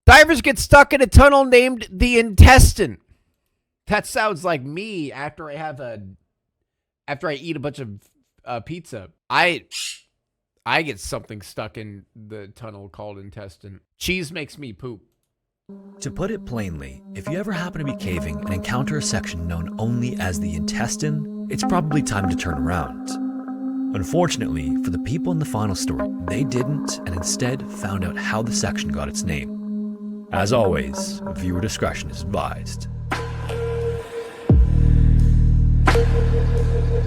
Divers get stuck in a tunnel named the Intestine. That sounds like me after I eat a bunch of pizza. I get something stuck in the tunnel called intestine. Cheese makes me poop. To put it plainly, if you ever happen to be caving and encounter a section known only as the intestine, it's probably time to turn around. Unfortunately, for the people in the final story, they didn't, and instead found out how the section got its name. As always, viewer discretion is advised.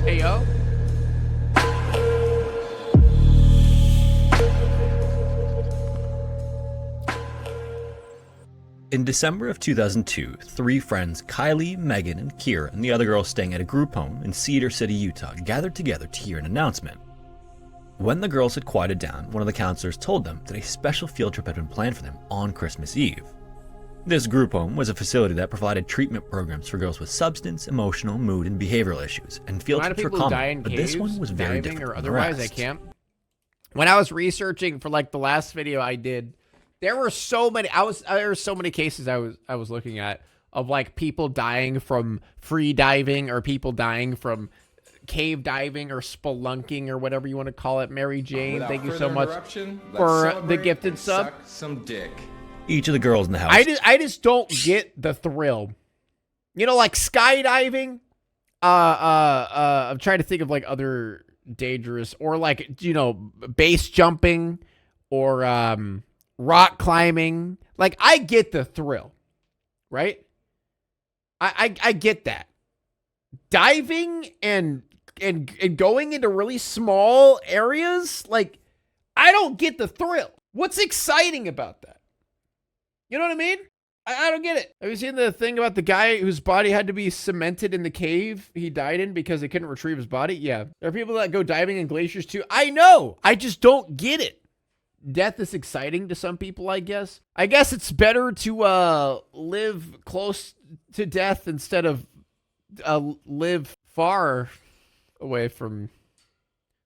Hey, yo. In December of 2002, three friends, Kylie, Megan, and Kira, and the other girls staying at a group home in Cedar City, Utah, gathered together to hear an announcement. When the girls had quieted down, one of the counselors told them that a special field trip had been planned for them on Christmas Eve. This group home was a facility that provided treatment programs for girls with substance, emotional, mood, and behavioral issues, and field trips were common, but this one was very different or from the otherwise. rest. I can't. When I was researching for like the last video I did, there were so many. There were so many cases I was looking at of like people dying from free diving or people dying from cave diving or spelunking or whatever you want to call it. Mary Jane, thank you so much for the gifted sub. Suck some dick. Each of the girls in the house. I just don't get the thrill. You know, like skydiving. I'm trying to think of like other dangerous or like, you know, base jumping or rock climbing. Like, I get the thrill, right? I get that. Diving and going into really small areas, like, I don't get the thrill. What's exciting about that? You know what I mean? I don't get it. Have you seen the thing about the guy whose body had to be cemented in the cave he died in because they couldn't retrieve his body? Yeah. There are people that go diving in glaciers too. I know. I just don't get it. Death is exciting to some people, I guess. I guess it's better to live close to death instead of live far away from.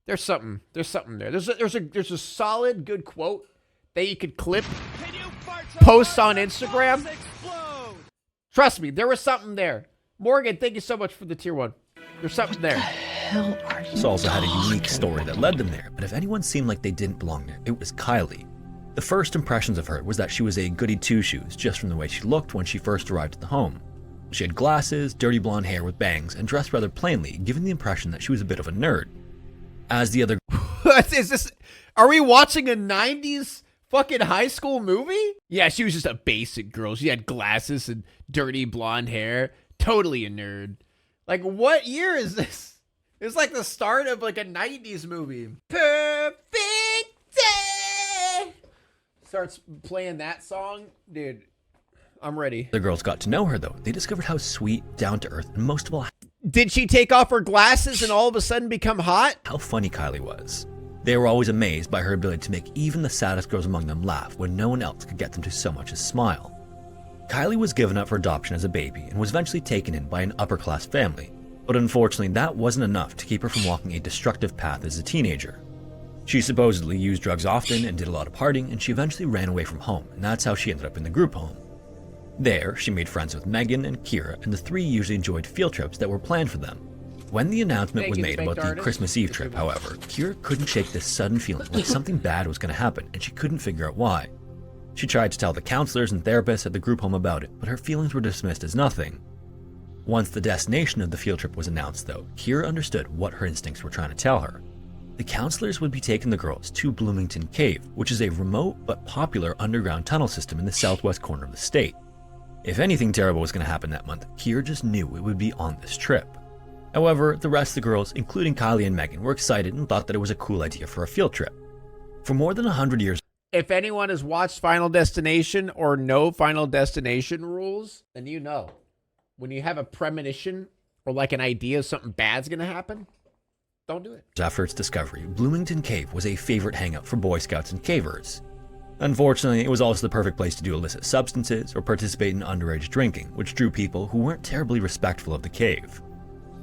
There's something there. There's a solid good quote that you could clip, post on Instagram. Trust me, there was something there. Morgan, thank you so much for the tier 1. There's something there. This also had a unique story that led them there, but if anyone seemed like they didn't belong there, it was Kylie. The first impressions of her was that she was a goody two-shoes just from the way she looked when she first arrived at the home. She had glasses, dirty blonde hair with bangs, and dressed rather plainly, giving the impression that she was a bit of a nerd. As the other... Are we watching a 90s fucking high school movie? Yeah, she was just a basic girl. She had glasses and dirty blonde hair. Totally a nerd. Like, what year is this? It's like the start of like a 90s movie. Perfect day. Starts playing that song. Dude, I'm ready. The girls got to know her though. They discovered how sweet, down to earth, and most of all, did she take off her glasses and all of a sudden become hot? how funny Kylie was. They were always amazed by her ability to make even the saddest girls among them laugh when no one else could get them to so much as smile. Kylie was given up for adoption as a baby and was eventually taken in by an upper-class family. But unfortunately, that wasn't enough to keep her from walking a destructive path as a teenager. She supposedly used drugs often and did a lot of partying, and she eventually ran away from home, and that's how she ended up in the group home. There, she made friends with Megan and Kira, and the three usually enjoyed field trips that were planned for them. When the announcement was made about the Christmas Eve trip, however, Kira couldn't shake this sudden feeling like something bad was going to happen, and she couldn't figure out why. She tried to tell the counselors and therapists at the group home about it, but her feelings were dismissed as nothing. Once the destination of the field trip was announced, though, Kira understood what her instincts were trying to tell her. The counselors would be taking the girls to Bloomington Cave, which is a remote but popular underground tunnel system in the southwest corner of the state. If anything terrible was going to happen that month, Kira just knew it would be on this trip. However, the rest of the girls, including Kylie and Megan, were excited and thought that it was a cool idea for a field trip. For more than 100 years, if anyone has watched Final Destination or know Final Destination rules, then you know. When you have a premonition or like an idea something bad's going to happen, don't do it. After its discovery, Bloomington Cave was a favorite hangout for Boy Scouts and cavers. Unfortunately, it was also the perfect place to do illicit substances or participate in underage drinking, which drew people who weren't terribly respectful of the cave.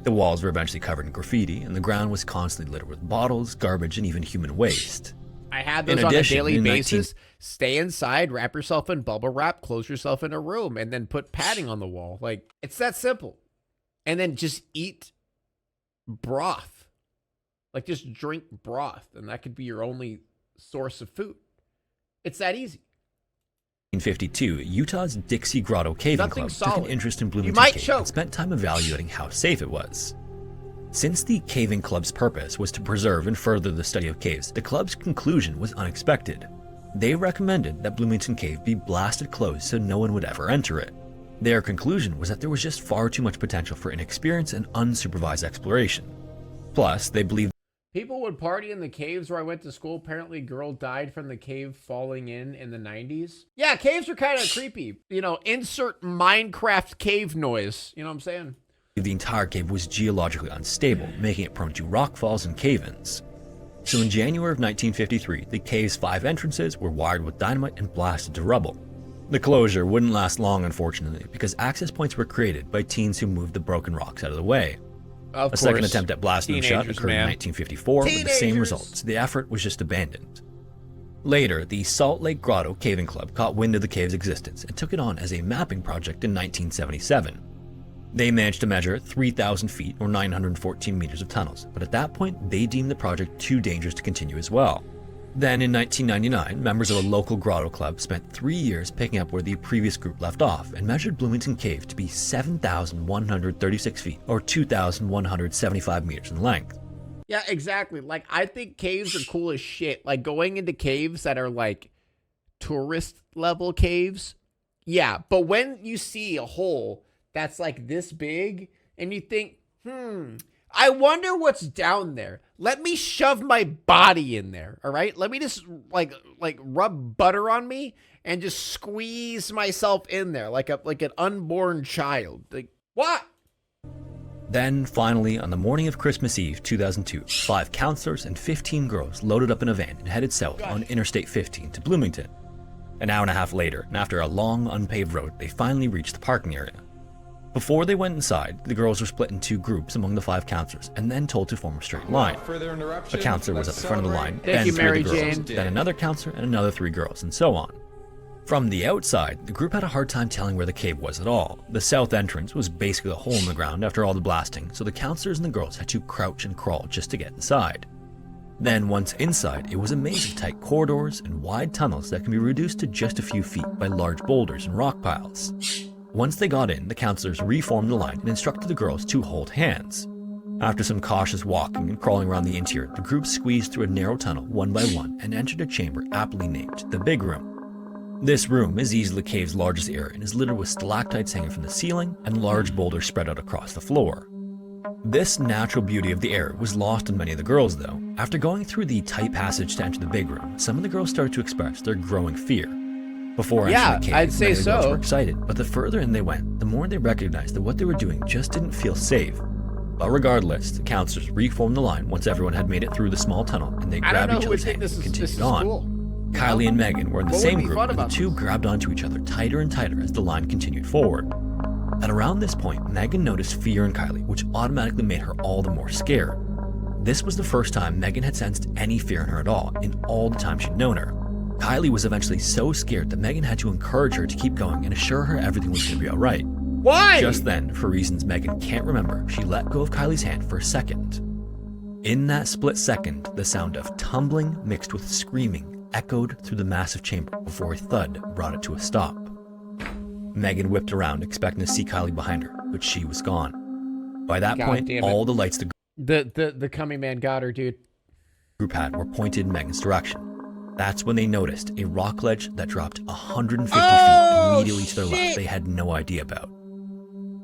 The walls were eventually covered in graffiti, and the ground was constantly littered with bottles, garbage, and even human waste. I had those In on addition, a daily in basis. Stay inside, wrap yourself in bubble wrap, close yourself in a room, and then put padding on the wall. Like, it's that simple. And then just eat broth. Like, just drink broth, and that could be your only source of food. It's that easy. 1952, Utah's Dixie Grotto Caving Nothing Club solid. took an interest in You Bloomington might Cave choke. and spent time evaluating how safe it was. Since the caving club's purpose was to preserve and further the study of caves, the club's conclusion was unexpected. They recommended that Bloomington Cave be blasted closed so no one would ever enter it. Their conclusion was that there was just far too much potential for inexperienced and unsupervised exploration. Plus, they believed People would party in the caves where I went to school. Apparently, a girl died from the cave falling in the 90s. Yeah, caves are kind of creepy. You know, insert Minecraft cave noise. You know what I'm saying? the entire cave was geologically unstable, making it prone to rockfalls and cave-ins. So in January of 1953, the cave's 5 entrances were wired with dynamite and blasted to rubble. The closure wouldn't last long, unfortunately, because access points were created by teens who moved the broken rocks out of the way. Of course. Second attempt at blasting them shut Teenagers, occurred man. in 1954 with the same Teenagers. result, so the effort was just abandoned. Later, the Salt Lake Grotto Caving Club caught wind of the cave's existence and took it on as a mapping project in 1977. They managed to measure 3,000 feet or 914 meters of tunnels, but at that point, they deemed the project too dangerous to continue as well. Then in 1999, members of a local grotto club spent 3 years picking up where the previous group left off and measured Bloomington Cave to be 7,136 feet or 2,175 meters in length. Yeah, exactly. Like, I think caves are cool as shit. Like, going into caves that are like tourist level caves. Yeah, but when you see a hole that's like this big and you think, I wonder what's down there. Let me shove my body in there, all right? Let me just like rub butter on me and just squeeze myself in there like an unborn child. Like, what? Then, finally, on the morning of Christmas Eve 2002, 5 counselors and 15 girls loaded up in a van and headed south on Interstate 15 to Bloomington. An hour and a half later, and after a long, unpaved road, they finally reached the parking area. Before they went inside, the girls were split in 2 groups among the 5 counselors and then told to form a straight line. A counselor was at the front of the line, then you, 3 Mary of the girls, Jane. then another counselor and another 3 girls, and so on. From the outside, the group had a hard time telling where the cave was at all. The south entrance was basically a hole in the ground after all the blasting, so the counselors and the girls had to crouch and crawl just to get inside. Then once inside, it was a maze of tight corridors and wide tunnels that can be reduced to just a few feet by large boulders and rock piles. Once they got in, the counselors reformed the line and instructed the girls to hold hands. After some cautious walking and crawling around the interior, the group squeezed through a narrow tunnel one by one and entered a chamber aptly named the Big Room. This room is easily the cave's largest area and is littered with stalactites hanging from the ceiling and large boulders spread out across the floor. This natural beauty of the area was lost on many of the girls, though. After going through the tight passage to enter the Big Room, some of the girls started to express their growing fear. Before entering the cave, I'd say many of the girls so. were excited, but the further in they went, the more they recognized that what they were doing just didn't feel safe. But regardless, the counselors reformed the line once everyone had made it through the small tunnel, and they I don't grabbed know each who would other's think hands this and is continued on. cool. Kylie and Megan were in the What would same be group, fun and the about 2 this? grabbed onto each other tighter and tighter as the line continued forward. At around this point, Megan noticed fear in Kylie, which automatically made her all the more scared. This was the first time Megan had sensed any fear in her at all, in all the time she'd known her. Kylie was eventually so scared that Megan had to encourage her to keep going and assure her everything was going to be alright. Why? Just then, for reasons Megan can't remember, she let go of Kylie's hand for a second. In that split second, the sound of tumbling mixed with screaming echoed through the massive chamber before a thud brought it to a stop. Megan whipped around, expecting to see Kylie behind her, but she was gone. By that God point, damn it. all the lights The coming man got her, dude. group had were pointed in Megan's direction. That's when they noticed a rock ledge that dropped 150 feet immediately to their left they had no idea about.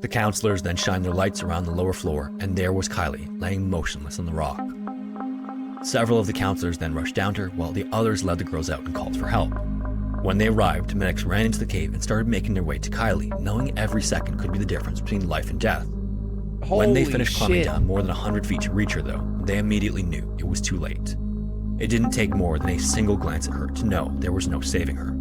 The counselors then shined their lights around the lower floor, and there was Kylie, laying motionless on the rock. Several of the counselors then rushed down to her, while the others led the girls out and called for help. When they arrived, medics ran into the cave and started making their way to Kylie, knowing every second could be the difference between life and death. When they finished climbing down more than 100 feet to reach her, though, they immediately knew it was too late. It didn't take more than a single glance at her to know there was no saving her.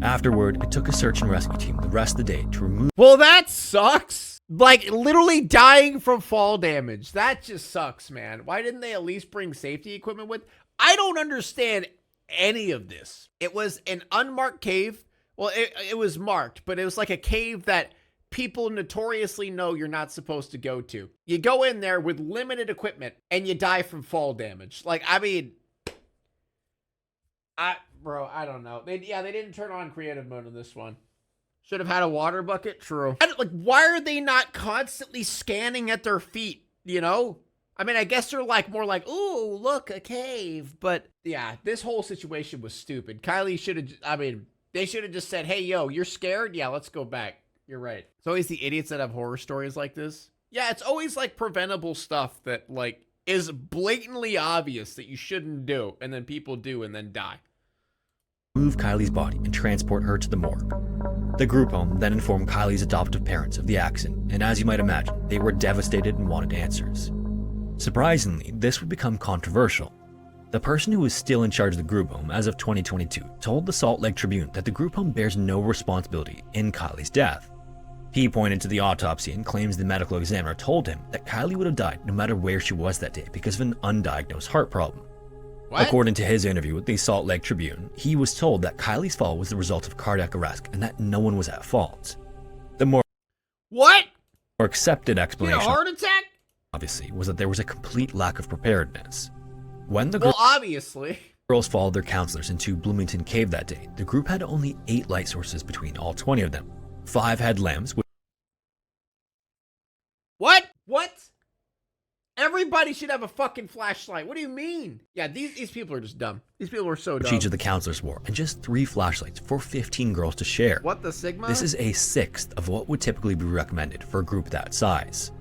Afterward, it took a search and rescue team the rest of the day to remove Well, that sucks. Like, literally dying from fall damage. That just sucks, man. Why didn't they at least bring safety equipment with? I don't understand any of this. It was an unmarked cave. Well, it was marked, but it was like a cave that people notoriously know you're not supposed to go to. You go in there with limited equipment and you die from fall damage. Like, I mean, bro, I don't know. They didn't turn on creative mode on this one. Should have had a water bucket. True. Like, why are they not constantly scanning at their feet? You know? I mean, I guess they're like more like, ooh, look, a cave. But yeah, this whole situation was stupid. Kylie should have, I mean, they should have just said, hey, yo, you're scared? Yeah, let's go back. You're right. It's always the idiots that have horror stories like this. Yeah, it's always like preventable stuff that like is blatantly obvious that you shouldn't do. And then people do and then die. Move Kylie's body and transport her to the morgue. The group home then informed Kylie's adoptive parents of the accident, and as you might imagine, they were devastated and wanted answers. Surprisingly, this would become controversial. The person who was still in charge of the group home as of 2022 told the Salt Lake Tribune that the group home bears no responsibility in Kylie's death. He pointed to the autopsy and claims the medical examiner told him that Kylie would have died no matter where she was that day because of an undiagnosed heart problem. What? According to his interview with the Salt Lake Tribune, he was told that Kylie's fall was the result of cardiac arrest and that no one was at fault. The more accepted explanation, heart attack? Obviously, was that there was a complete lack of preparedness. When the girls followed their counselors into Bloomington Cave that day, the group had only 8 light sources between all 20 of them. 5 had lamps. What? Everybody should have a fucking flashlight. What do you mean? Yeah, these people are just dumb. These people are so dumb. Each of the counselors wore, and just 3 flashlights for 15 girls to share. What the Sigma? This is a sixth of what would typically be recommended for a group that size.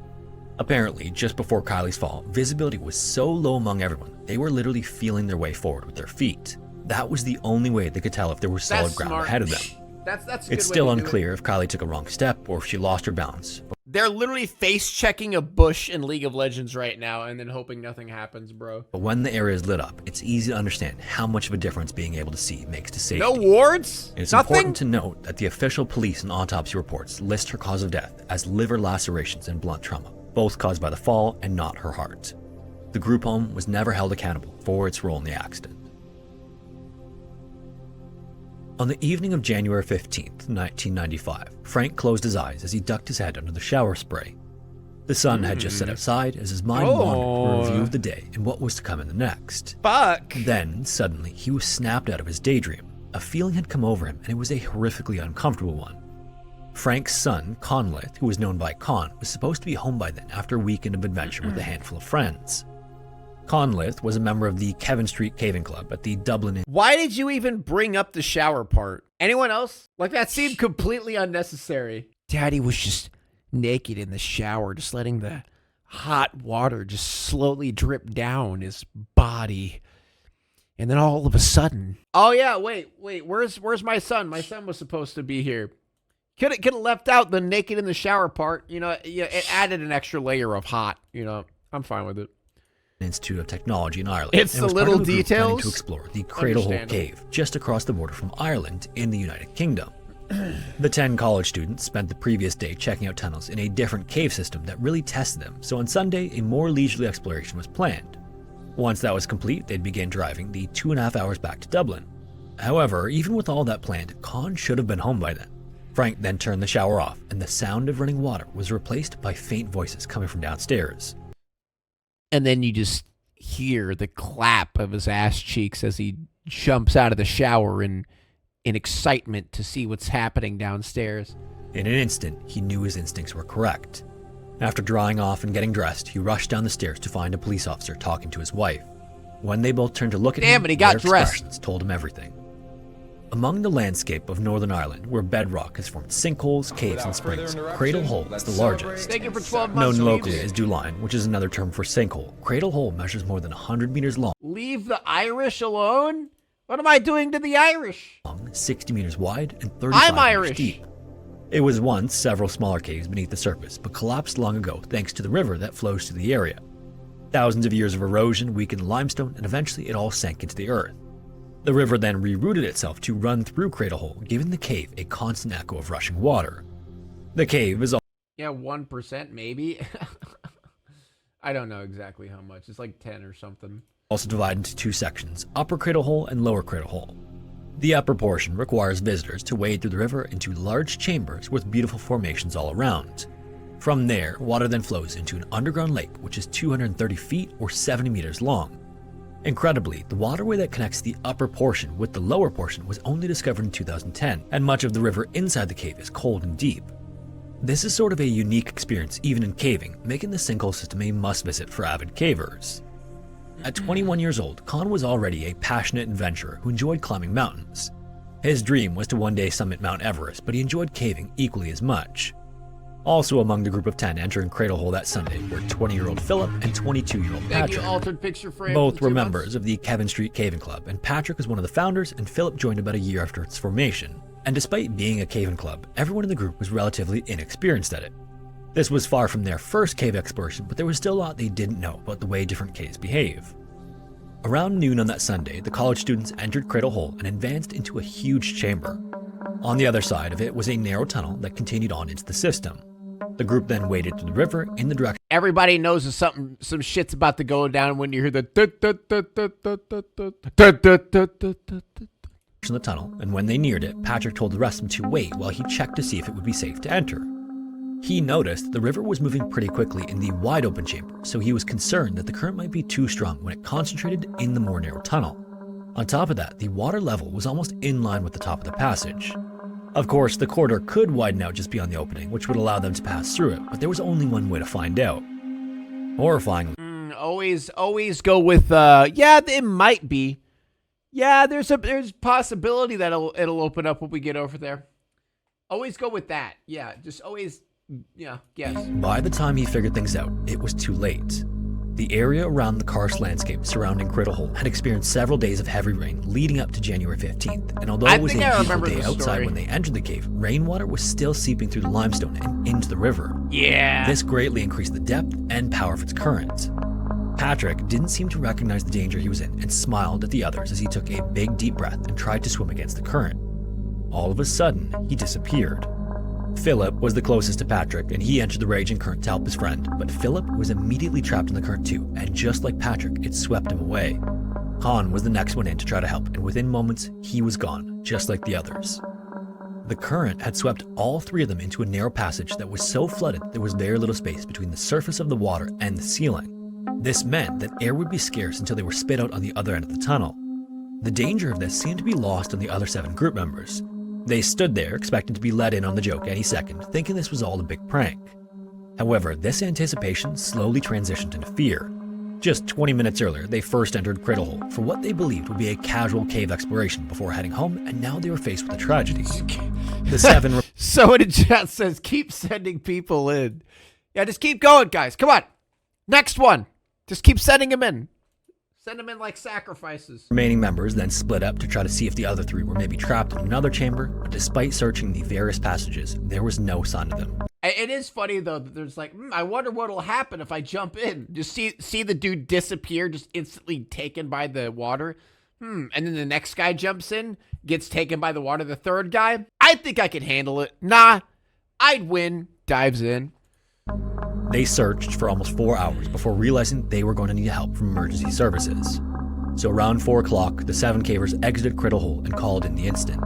Apparently, just before Kylie's fall, visibility was so low among everyone, they were literally feeling their way forward with their feet. That was the only way they could tell if there was solid ground ahead of them. That's a good It's still unclear if Kylie took a wrong step or if she lost her balance. They're literally face-checking a bush in League of Legends right now and then hoping nothing happens, bro. But when the area is lit up, it's easy to understand how much of a difference being able to see makes to safety. No wards? It's important to note that the official police and autopsy reports list her cause of death as liver lacerations and blunt trauma, both caused by the fall and not her heart. The group home was never held accountable for its role in the accident. On the evening of January 15th, 1995, Frank closed his eyes as he ducked his head under the shower spray. The sun had just set outside as his mind wandered for a review of the day and what was to come in the next. Fuck. Then, suddenly, he was snapped out of his daydream. A feeling had come over him, and it was a horrifically uncomfortable one. Frank's son, Conlith, who was known by Con, was supposed to be home by then after a weekend of adventure with a handful of friends. Conlith was a member of the Kevin Street Caving Club at the Dublin. Why did you even bring up the shower part? Anyone else? Like, that seemed completely unnecessary. Daddy was just naked in the shower, just letting the hot water just slowly drip down his body. And then all of a sudden... Oh, yeah, wait, where's my son? My son was supposed to be here. Could have left out the naked in the shower part. You know, it added an extra layer of hot. You know, I'm fine with it. Institute of Technology in Ireland. It's the little details to explore the Cradle Hole Cave just across the border from Ireland in the United Kingdom. The 10 college students spent the previous day checking out tunnels in a different cave system that really tested them, so on Sunday a more leisurely exploration was planned. Once that was complete, they'd begin driving the 2.5 hours back to Dublin. However, even with all that planned, Con should have been home by then. Frank then turned the shower off, and the sound of running water was replaced by faint voices coming from downstairs. And then you just hear the clap of his ass cheeks as he jumps out of the shower in excitement to see what's happening downstairs. In an instant, he knew his instincts were correct. After drying off and getting dressed, he rushed down the stairs to find a police officer talking to his wife. When they both turned to look at him, but he got their dressed. expressions told him everything. Among the landscape of Northern Ireland, where bedrock has formed sinkholes, caves, and springs, Cradle Hole is the largest. Thank you for 12 months. Known locally as Dooline, which is another term for sinkhole, Cradle Hole measures more than 100 meters long. Leave the Irish alone? What am I doing to the Irish? 60 meters wide and 35 meters deep. It was once several smaller caves beneath the surface, but collapsed long ago thanks to the river that flows through the area. Thousands of years of erosion weakened the limestone, and eventually it all sank into the earth. The river then rerouted itself to run through Cradle Hole, giving the cave a constant echo of rushing water. The cave is 1% maybe. I don't know exactly how much. It's like 10 or something. Also divided into two sections, upper cradle hole and lower cradle hole. The upper portion requires visitors to wade through the river into large chambers with beautiful formations all around. From there, water then flows into an underground lake which is 230 feet or 70 meters long. Incredibly, the waterway that connects the upper portion with the lower portion was only discovered in 2010, and much of the river inside the cave is cold and deep. This is sort of a unique experience even in caving, making the sinkhole system a must-visit for avid cavers. At 21 years old, Khan was already a passionate adventurer who enjoyed climbing mountains. His dream was to one day summit Mount Everest, but he enjoyed caving equally as much. Also among the group of 10 entering Cradle Hole that Sunday were 20-year-old Philip and 22-year-old Patrick. Thank you, altered picture frame. Both were members of the Kevin Street Caving Club, and Patrick was one of the founders, and Philip joined about a year after its formation. And despite being a caving club, everyone in the group was relatively inexperienced at it. This was far from their first cave exploration, but there was still a lot they didn't know about the way different caves behave. Around noon on that Sunday, the college students entered Cradle Hole and advanced into a huge chamber. On the other side of it was a narrow tunnel that continued on into the system. The group then waded through the river in the direction Everybody knows that some shit's about to go down when you hear the of the tunnel, and when they neared it, Patrick told the rest of them to wait while he checked to see if it would be safe to enter. He noticed the river was moving pretty quickly in the wide open chamber, so he was concerned that the current might be too strong when it concentrated in the more narrow tunnel. On top of that, the water level was almost in line with the top of the passage. Of course, the corridor could widen out just beyond the opening, which would allow them to pass through it, but there was only one way to find out. Horrifyingly, always go with yeah, it might be. Yeah, there's a possibility that it'll open up when we get over there. Always go with that. Yeah, just always, yeah, yes. By the time he figured things out, it was too late. The area around the karst landscape surrounding Cradle Hole had experienced several days of heavy rain leading up to January 15th, and although it was a beautiful day outside when they entered the cave, rainwater was still seeping through the limestone and into the river. Yeah. This greatly increased the depth and power of its current. Patrick didn't seem to recognize the danger he was in and smiled at the others as he took a big deep breath and tried to swim against the current. All of a sudden, he disappeared. Philip was the closest to Patrick, and he entered the raging current to help his friend, but Philip was immediately trapped in the current too, and just like Patrick, it swept him away. Khan was the next one in to try to help, and within moments, he was gone, just like the others. The current had swept all three of them into a narrow passage that was so flooded there was very little space between the surface of the water and the ceiling. This meant that air would be scarce until they were spit out on the other end of the tunnel. The danger of this seemed to be lost on the other 7 group members. They stood there, expecting to be let in on the joke any second, thinking this was all a big prank. However, this anticipation slowly transitioned into fear. Just 20 minutes earlier, they first entered Cradle Hole for what they believed would be a casual cave exploration before heading home, and now they were faced with a tragedy. The 7... Someone in chat says, keep sending people in. Yeah, just keep going, guys. Come on. Next one. Just keep sending them in. Send them in like sacrifices. Remaining members then split up to try to see if the other 3 were maybe trapped in another chamber, but despite searching the various passages, there was no sign of them. It is funny, though, that there's like, I wonder what'll happen if I jump in. Just see the dude disappear, just instantly taken by the water. And then the next guy jumps in, gets taken by the water. The third guy, I think I can handle it. Nah, I'd win. Dives in. They searched for almost 4 hours before realizing they were going to need help from emergency services. So around 4 o'clock, the 7 cavers exited Cradle Hole and called in the instant.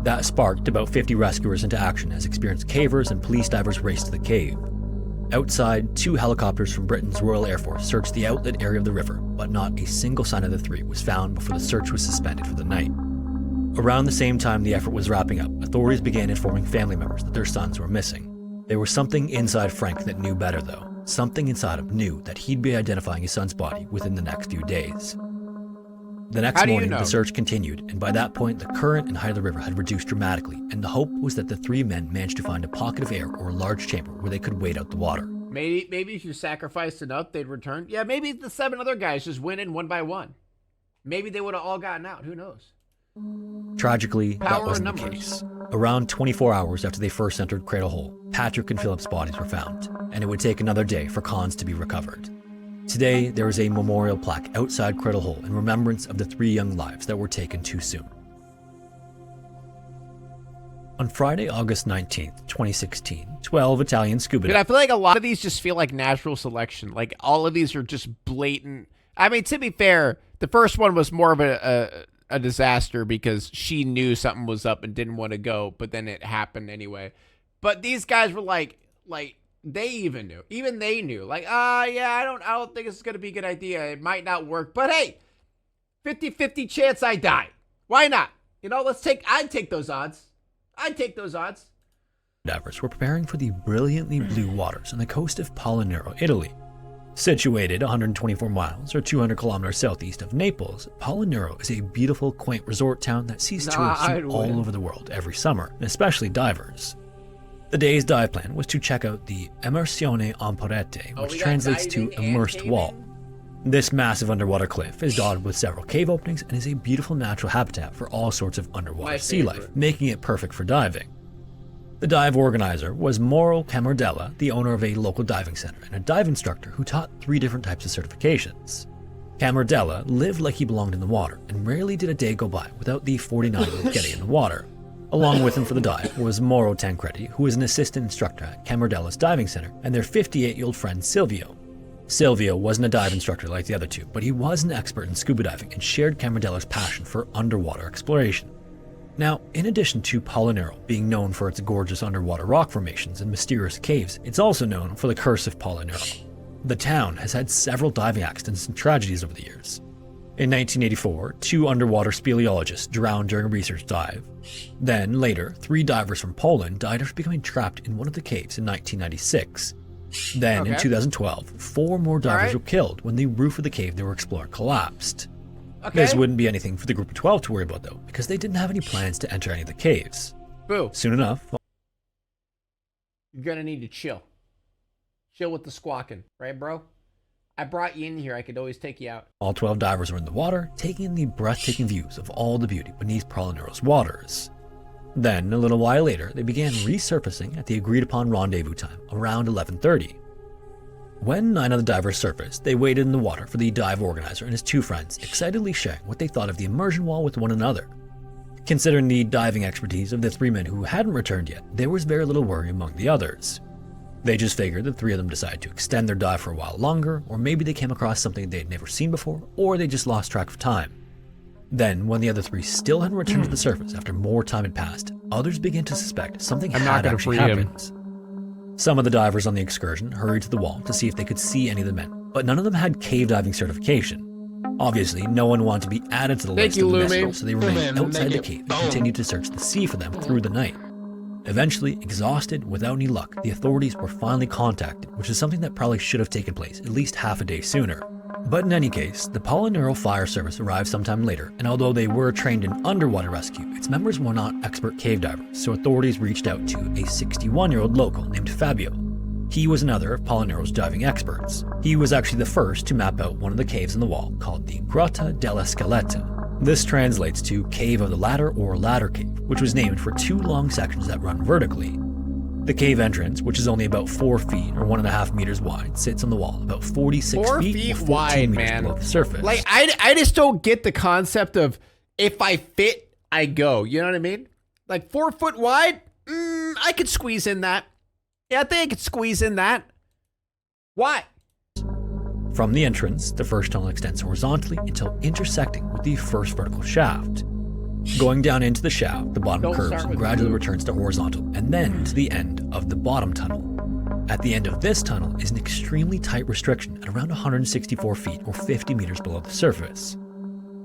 That sparked about 50 rescuers into action as experienced cavers and police divers raced to the cave. Outside, 2 helicopters from Britain's Royal Air Force searched the outlet area of the river, but not a single sign of the 3 was found before the search was suspended for the night. Around the same time the effort was wrapping up, authorities began informing family members that their sons were missing. There was something inside Frank that knew better, though. Something inside him knew that he'd be identifying his son's body within the next few days. The next morning, the search continued, and by that point, the current and height of the river had reduced dramatically, and the hope was that the 3 men managed to find a pocket of air or a large chamber where they could wait out the water. Maybe if you sacrificed enough, they'd return. Yeah, maybe the 7 other guys just went in one by one. Maybe they would have all gotten out. Who knows? Tragically, that wasn't the case. Around 24 hours after they first entered Cradle Hole, Patrick and Philip's bodies were found, and it would take another day for Khan's to be recovered. Today, there is a memorial plaque outside Cradle Hole in remembrance of the 3 young lives that were taken too soon. On Friday, August 19th, 2016, 12 Italian scuba divers... I feel like a lot of these just feel like natural selection. Like, all of these are just blatant... I mean, to be fair, the first one was more of a disaster because she knew something was up and didn't want to go, but then it happened anyway. But these guys were like they even knew. Even they knew. Like, yeah, I don't think this is gonna be a good idea. It might not work. But hey, 50-50 chance I die. Why not? You know, I'd take those odds. Divers were preparing for the brilliantly blue waters on the coast of Palinuro, Italy. Situated 124 miles or 200 kilometers southeast of Naples, Palinuro is a beautiful, quaint resort town that sees tourists from all over the world every summer, especially divers. The day's dive plan was to check out the Immersione en Parete, which translates to immersed wall. This massive underwater cliff is dotted with several cave openings and is a beautiful natural habitat for all sorts of underwater sea life, making it perfect for diving. The dive organizer was Mauro Camardella, the owner of a local diving center and a dive instructor who taught 3 different types of certifications. Camardella lived like he belonged in the water, and rarely did a day go by without the 49-year-old getting in the water. Along with him for the dive was Mauro Tancredi, who is an assistant instructor at Camardella's diving center, and their 58-year-old friend Silvio. Silvio wasn't a dive instructor like the other two, but he was an expert in scuba diving and shared Camardella's passion for underwater exploration. Now, in addition to Palinuro being known for its gorgeous underwater rock formations and mysterious caves, it's also known for the curse of Palinuro. The town has had several diving accidents and tragedies over the years. In 1984, 2 underwater speleologists drowned during a research dive. Then, later, 3 divers from Poland died after becoming trapped in one of the caves in 1996. Then, in 2012, 4 more divers were killed when the roof of the cave they were exploring collapsed. This wouldn't be anything for the group of 12 to worry about, though, because they didn't have any plans to enter any of the caves. Boo. Soon enough, You're gonna need to chill. Chill with the squawking, right, bro? I brought you in here. I could always take you out. all 12 divers were in the water, taking in the breathtaking views of all the beauty beneath Palinuro's waters. Then, a little while later, they began resurfacing at the agreed-upon rendezvous time, around 11:30. When 9 of the divers surfaced, they waited in the water for the dive organizer and his 2 friends, excitedly sharing what they thought of the immersion wall with one another. Considering the diving expertise of the 3 men who hadn't returned yet, there was very little worry among the others. They just figured the 3 of them decided to extend their dive for a while longer, or maybe they came across something they had never seen before, or they just lost track of time. Then, when the other 3 still hadn't returned to the surface after more time had passed, others began to suspect something had actually happened. Some of the divers on the excursion hurried to the wall to see if they could see any of the men, but none of them had cave diving certification. Obviously, no one wanted to be added to the list of the missing, so they remained outside the cave and continued to search the sea for them through the night. Eventually, exhausted, without any luck, the authorities were finally contacted, which is something that probably should have taken place at least half a day sooner. But in any case, the Palinuro Fire Service arrived sometime later, and although they were trained in underwater rescue, its members were not expert cave divers, so authorities reached out to a 61-year-old local named Fabio. He was another of Palinuro's diving experts. He was actually the first to map out one of the caves in the wall, called the Grotta della Scaletta. This translates to Cave of the Ladder or Ladder Cave, which was named for 2 long sections that run vertically. The cave entrance, which is only about 4 feet or 1.5 meters wide, sits on the wall about 46 feet or 14 wide, meters man. below the surface. Like, I just don't get the concept of if I fit, I go. You know what I mean? Like 4 foot wide, I could squeeze in that. Yeah, I think I could squeeze in that. Why? From the entrance, the first tunnel extends horizontally until intersecting with the first vertical shaft. Going down into the shaft, the bottom curves and gradually returns to horizontal, and then to the end of the bottom tunnel. At the end of this tunnel is an extremely tight restriction at around 164 feet or 50 meters below the surface.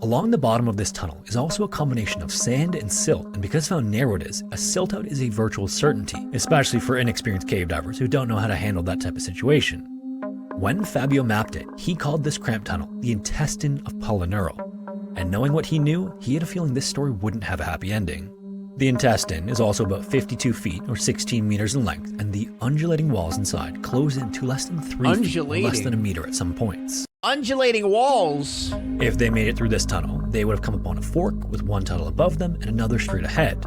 Along the bottom of this tunnel is also a combination of sand and silt, and because of how narrow it is, a silt out is a virtual certainty, especially for inexperienced cave divers who don't know how to handle that type of situation. When Fabio mapped it, he called this cramped tunnel the Intestine of Palinuro. And knowing what he knew, he had a feeling this story wouldn't have a happy ending. The intestine is also about 52 feet or 16 meters in length, and the undulating walls inside close in to less than 3 feet or less than a meter at some points. Undulating walls? If they made it through this tunnel, they would have come upon a fork with one tunnel above them and another straight ahead.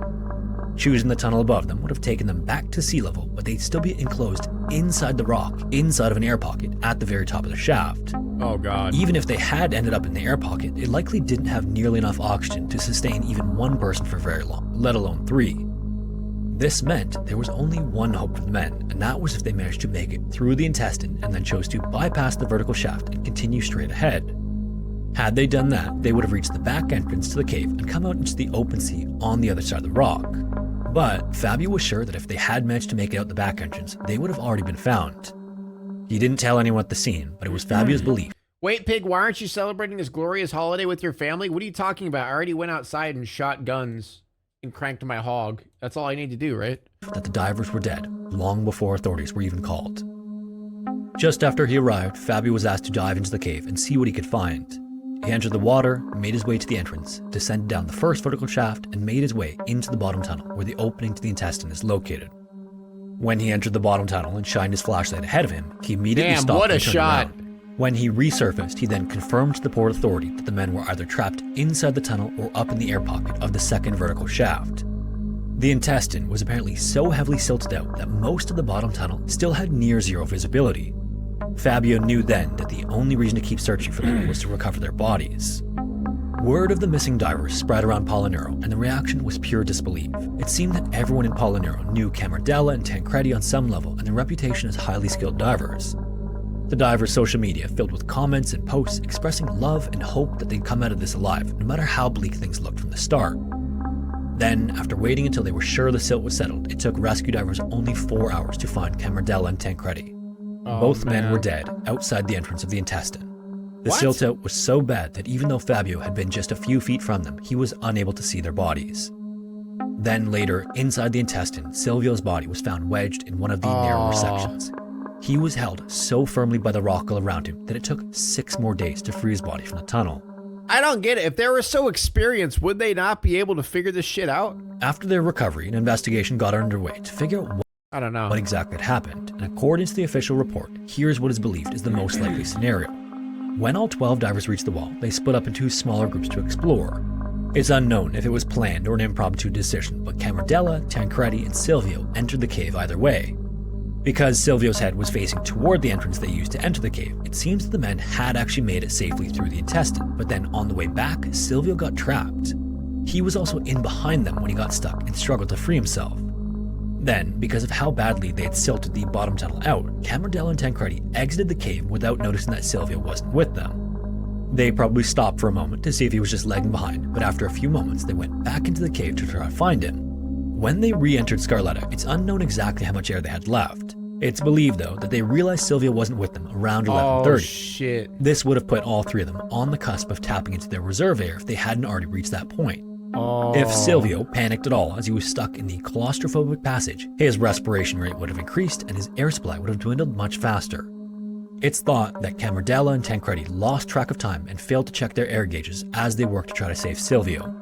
Choosing the tunnel above them would have taken them back to sea level, but they'd still be enclosed inside the rock, inside of an air pocket at the very top of the shaft. Oh god. Even if they had ended up in the air pocket, it likely didn't have nearly enough oxygen to sustain even 1 person for very long, let alone 3. This meant there was only one hope for the men, and that was if they managed to make it through the intestine and then chose to bypass the vertical shaft and continue straight ahead. Had they done that, they would have reached the back entrance to the cave and come out into the open sea on the other side of the rock. But Fabio was sure that if they had managed to make it out the back entrance, they would have already been found. He didn't tell anyone at the scene, but it was Fabio's belief. Wait, Pig, why aren't you celebrating this glorious holiday with your family? What are you talking about? I already went outside and shot guns and cranked my hog. That's all I need to do, right? That the divers were dead, long before authorities were even called. Just after he arrived, Fabio was asked to dive into the cave and see what he could find. He entered the water, made his way to the entrance, descended down the first vertical shaft, and made his way into the bottom tunnel where the opening to the intestine is located. When he entered the bottom tunnel and shined his flashlight ahead of him, he immediately stopped what a and turned shot. around. When he resurfaced, he then confirmed to the Port Authority that the men were either trapped inside the tunnel or up in the air pocket of the second vertical shaft. The intestine was apparently so heavily silted out that most of the bottom tunnel still had near zero visibility. Fabio knew then that the only reason to keep searching for them was to recover their bodies. Word of the missing divers spread around Polinero, and the reaction was pure disbelief. It seemed that everyone in Polinero knew Camardella and Tancredi on some level and their reputation as highly skilled divers. The divers' social media filled with comments and posts expressing love and hope that they'd come out of this alive, no matter how bleak things looked from the start. Then, after waiting until they were sure the silt was settled, it took rescue divers only 4 hours to find Camardella and Tancredi. Both men were dead outside the entrance of the intestine. The silt out was so bad that even though Fabio had been just a few feet from them, he was unable to see their bodies. Then later, inside the intestine, Silvio's body was found wedged in one of the narrower sections. He was held so firmly by the rock all around him that it took 6 more days to free his body from the tunnel. I don't get it. If they were so experienced, would they not be able to figure this shit out? After their recovery, an investigation got underway to figure out what exactly had happened, and according to the official report, here's what is believed is the most likely scenario. When all 12 divers reached the wall, they split up into smaller groups to explore. It's unknown if it was planned or an impromptu decision, but Camardella, Tancredi, and Silvio entered the cave either way. Because Silvio's head was facing toward the entrance they used to enter the cave, it seems that the men had actually made it safely through the intestine, but then on the way back, Silvio got trapped. He was also in behind them when he got stuck and struggled to free himself. Then, because of how badly they had silted the bottom tunnel out, Camardella and Tancredi exited the cave without noticing that Silvio wasn't with them. They probably stopped for a moment to see if he was just lagging behind, but after a few moments they went back into the cave to try to find him. When they re-entered Scarletta, it's unknown exactly how much air they had left. It's believed, though, that they realized Silvio wasn't with them around 11:30. Oh, shit. This would have put all 3 of them on the cusp of tapping into their reserve air if they hadn't already reached that point. If Silvio panicked at all as he was stuck in the claustrophobic passage, his respiration rate would have increased and his air supply would have dwindled much faster. It's thought that Camardella and Tancredi lost track of time and failed to check their air gauges as they worked to try to save Silvio.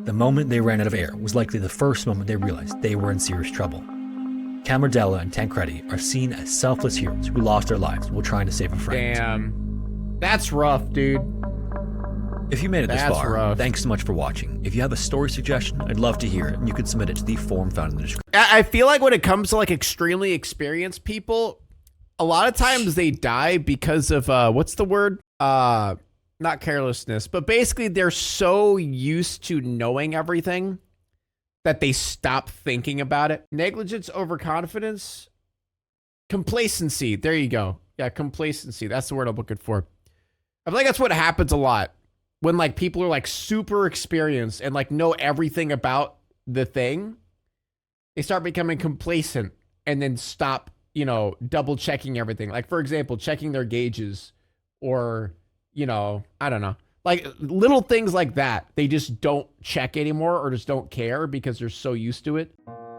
The moment they ran out of air was likely the first moment they realized they were in serious trouble. Camardella and Tancredi are seen as selfless heroes who lost their lives while trying to save a friend. Damn. That's rough, dude. If you made it this far, thanks so much for watching. If you have a story suggestion, I'd love to hear it, and you can submit it to the form found in the description. I feel like when it comes to like extremely experienced people, a lot of times they die because of, what's the word? Not carelessness, but basically they're so used to knowing everything that they stop thinking about it. Negligence, overconfidence, complacency. There you go. Yeah, complacency. That's the word I'm looking for. I feel like that's what happens a lot when like people are like super experienced and like know everything about the thing. They start becoming complacent and then stop, you know, double checking everything. Like, for example, checking their gauges or, you know, I don't know. Like little things like that, they just don't check anymore or just don't care because they're so used to it.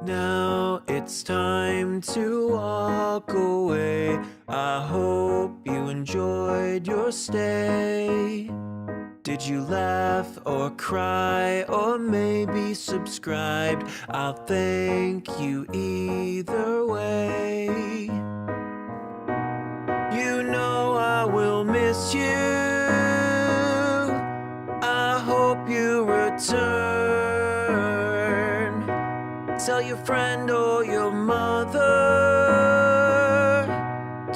Now it's time to walk away. I hope you enjoyed your stay. Did you laugh or cry or maybe subscribed? I'll thank you either way. You know I will miss you. I hope you return. Tell your friend or your mother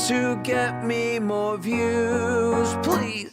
to get me more views, please.